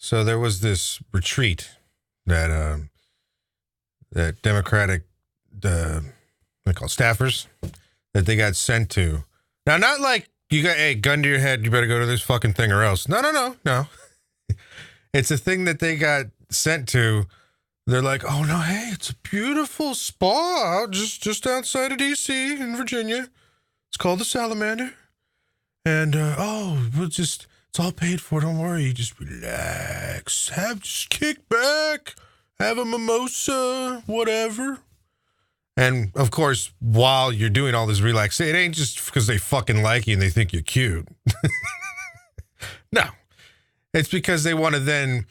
So there was this retreat that that Democratic what they call staffers that they got sent to. Now, not like you got a gun to your head, you better go to this fucking thing or else. No. It's a thing that they got sent to. They're like, oh no, hey, it's a beautiful spa out just outside of DC in Virginia. It's called the Salamander. And it's all paid for. Don't worry. Just relax. Just kick back. Have a mimosa, whatever. And of course, while you're doing all this relaxation, it ain't just because they fucking like you and they think you're cute. No, it's because they want to then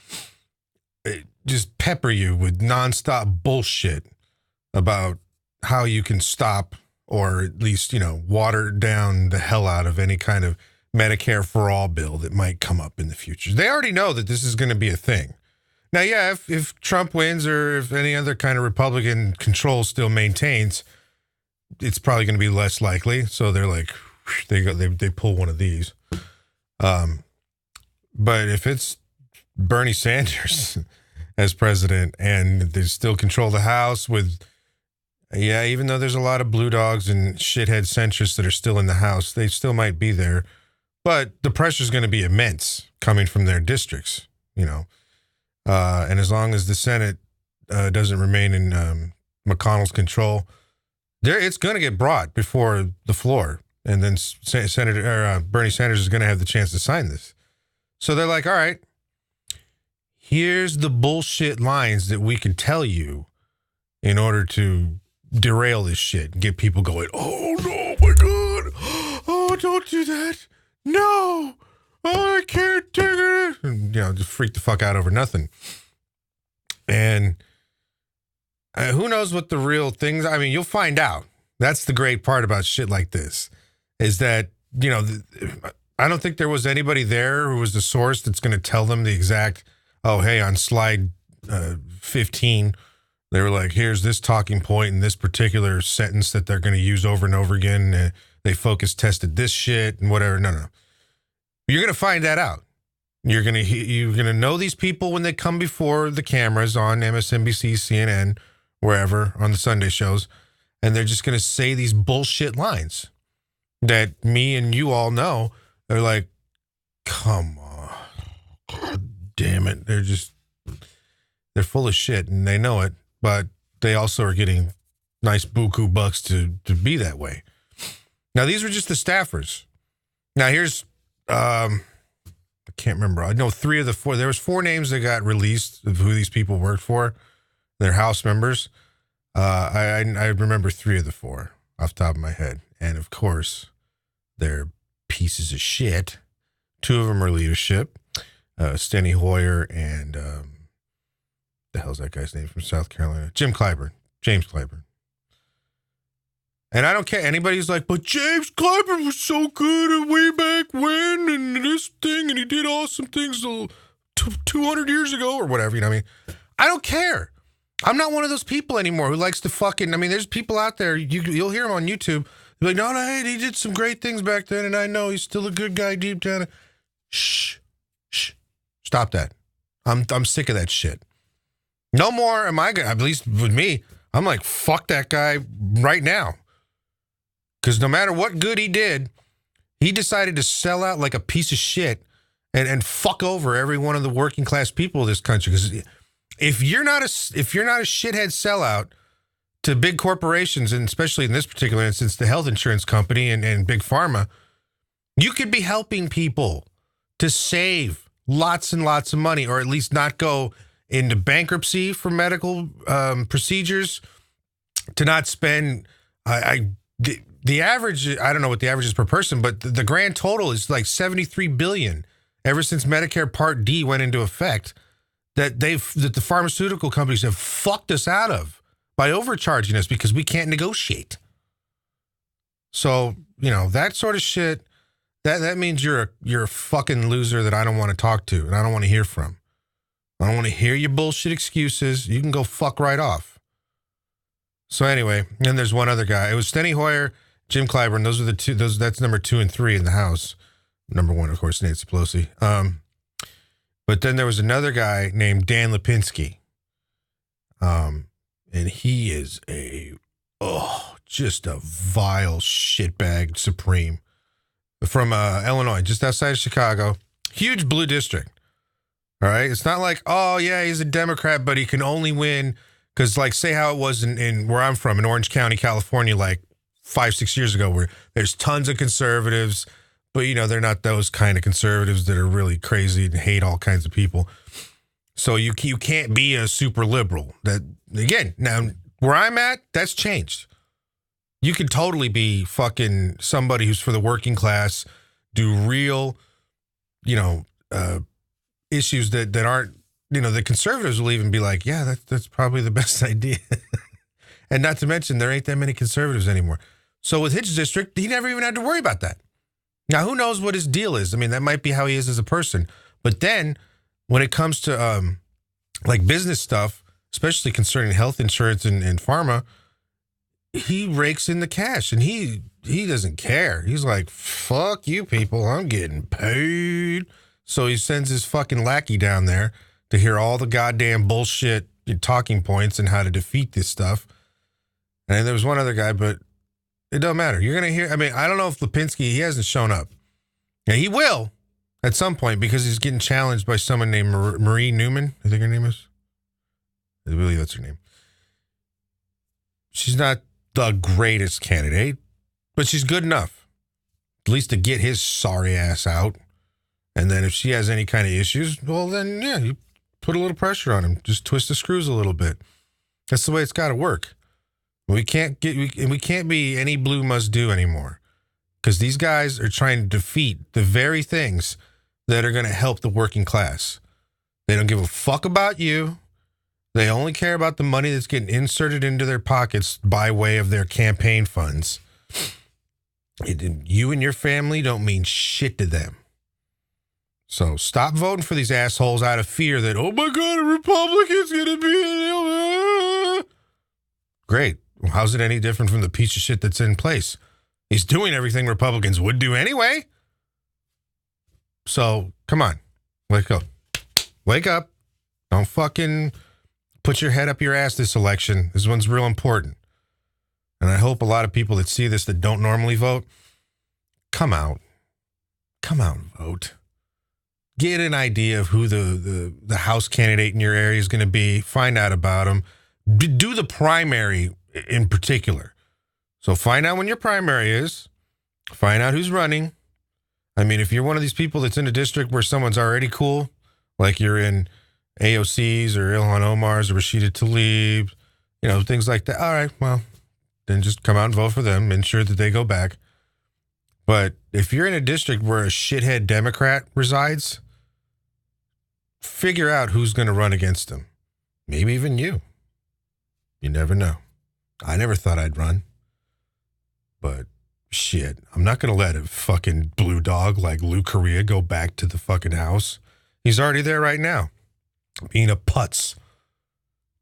just pepper you with nonstop bullshit about how you can stop or at least, water down the hell out of any kind of Medicare for all bill that might come up in the future. They already know that this is going to be a thing. Now, yeah, if Trump wins or if any other kind of Republican control still maintains, it's probably going to be less likely. So they're like, they pull one of these. But if it's Bernie Sanders as president and they still control the House with, even though there's a lot of blue dogs and shithead centrists that are still in the House, they still might be there. But the pressure is going to be immense coming from their districts, and as long as the Senate doesn't remain in McConnell's control, it's going to get brought before the floor. And then Senator Bernie Sanders is going to have the chance to sign this. So they're like, all right, here's the bullshit lines that we can tell you in order to derail this shit and get people going, oh, no, my God. Oh, don't do that. No. Oh, I can't take it. And, just freak the fuck out over nothing. And who knows what the real things, you'll find out. That's the great part about shit like this is that, I don't think there was anybody there who was the source that's going to tell them the exact, oh, hey, on slide 15, they were like, here's this talking point in this particular sentence that they're going to use over and over again. They focus tested this shit and whatever. No. You're going to find that out. You're going to know these people when they come before the cameras on MSNBC, CNN, wherever, on the Sunday shows, and they're just going to say these bullshit lines that me and you all know. They're like, come on. God damn it. They're full of shit and they know it, but they also are getting nice buku bucks to be that way. Now, these were just the staffers. Now, here's, I can't remember. I know 3 of the 4. There was 4 names that got released of who these people worked for. They're House members. I remember 3 of the 4 off the top of my head. And of course, they're pieces of shit. 2 of them are leadership. Steny Hoyer and the hell's that guy's name from South Carolina? James Clyburn. And I don't care. Anybody's like, but James Clyburn was so good way back when and this thing, and he did awesome things 200 years ago or whatever, I don't care. I'm not one of those people anymore who likes to fucking, there's people out there, you'll hear them on YouTube. They're like, no, hey, he did some great things back then, and I know he's still a good guy deep down. Shh. Stop that. I'm sick of that shit. No more am I going to, at least with me, I'm like, fuck that guy right now. Because no matter what good he did, he decided to sell out like a piece of shit and fuck over every one of the working class people of this country. Because if you're not a shithead sellout to big corporations, and especially in this particular instance, the health insurance company and big pharma, you could be helping people to save lots and lots of money, or at least not go into bankruptcy for medical procedures, to not spend, the average, I don't know what the average is per person, but the grand total is like $73 billion ever since Medicare Part D went into effect that the pharmaceutical companies have fucked us out of by overcharging us because we can't negotiate. So, that sort of shit, that means you're a fucking loser that I don't want to talk to and I don't want to hear from. I don't want to hear your bullshit excuses. You can go fuck right off. So anyway, and there's one other guy. It was Steny Hoyer, Jim Clyburn. Those are the 2. That's number 2 and 3 in the House. Number 1, of course, Nancy Pelosi. But then there was another guy named Dan Lipinski. And he is just a vile shitbag supreme from Illinois, just outside of Chicago. Huge blue district. All right. It's not like, oh, yeah, he's a Democrat, but he can only win because, like, say how it was in where I'm from, in Orange County, California, like 5-6 years ago, where there's tons of conservatives, but, you know, they're not those kind of conservatives that are really crazy and hate all kinds of people. So you can't be a super liberal. That, again, now where I'm at, that's changed. You can totally be fucking somebody who's for the working class, do real, you know, issues that aren't, you know, the conservatives will even be like, yeah, that's probably the best idea. And not to mention, there ain't that many conservatives anymore. So with his district, he never even had to worry about that. Now, who knows what his deal is? I mean, that might be how he is as a person. But then when it comes to like business stuff, especially concerning health insurance and pharma, he rakes in the cash and he doesn't care. He's like, fuck you people, I'm getting paid. So he sends his fucking lackey down there to hear all the goddamn bullshit talking points and how to defeat this stuff. And there was one other guy, but it don't matter. You're going to hear, I mean, I don't know if Lipinski, he hasn't shown up. Yeah, he will at some point because he's getting challenged by someone named Marie Newman. I think her name is. I believe that's her name. She's not the greatest candidate, but she's good enough, at least to get his sorry ass out. And then if she has any kind of issues, well, then, yeah, you put a little pressure on him. Just twist the screws a little bit. That's the way it's got to work. We can't be any blue must do anymore because these guys are trying to defeat the very things that are going to help the working class. They don't give a fuck about you. They only care about the money that's getting inserted into their pockets by way of their campaign funds. You and your family don't mean shit to them. So stop voting for these assholes out of fear that, oh my God, a Republican's going to be... Great. Well, how's it any different from the piece of shit that's in place? He's doing everything Republicans would do anyway. So, come on. Wake up. Wake up. Don't fucking put your head up your ass this election. This one's real important. And I hope a lot of people that see this that don't normally vote, come out. Come out and vote. Get an idea of who the House candidate in your area is going to be. Find out about them. Do the primary in particular. So find out when your primary is. Find out who's running. I mean, if you're one of these people that's in a district where someone's already cool, like you're in AOC's or Ilhan Omar's or Rashida Tlaib, you know, things like that. All right, well, then just come out and vote for them. Ensure that they go back. But if you're in a district where a shithead Democrat resides, figure out who's going to run against them. Maybe even you. You never know. I never thought I'd run. But shit, I'm not going to let a fucking blue dog like Lou Correa go back to the fucking House. He's already there right now. Being a putz.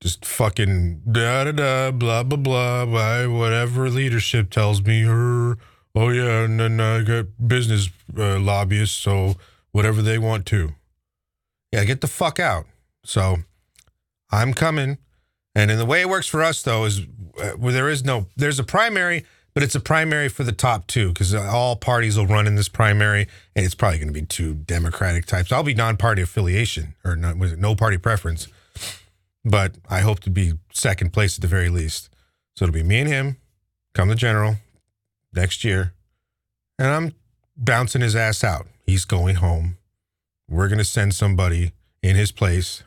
Just fucking da-da-da, blah, blah, blah, by whatever leadership tells me. Oh, yeah, and then I got business lobbyists, so whatever they want to. Yeah, get the fuck out. So I'm coming. And in the way it works for us, though, is where there's a primary, but it's a primary for the top two because all parties will run in this primary, and it's probably going to be two Democratic types. I'll be non-party affiliation or no party preference, but I hope to be second place at the very least. So it'll be me and him, come the general next year, and I'm bouncing his ass out. He's going home. We're going to send somebody in his place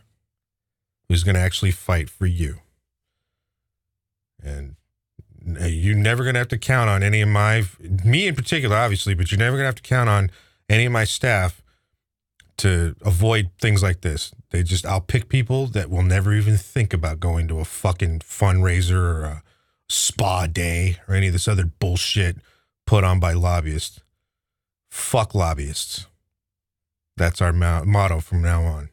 who's going to actually fight for you. And you're never going to have to count on any of me in particular, obviously, but you're never going to have to count on any of my staff to avoid things like this. I'll pick people that will never even think about going to a fucking fundraiser or a spa day or any of this other bullshit put on by lobbyists. Fuck lobbyists. That's our motto from now on.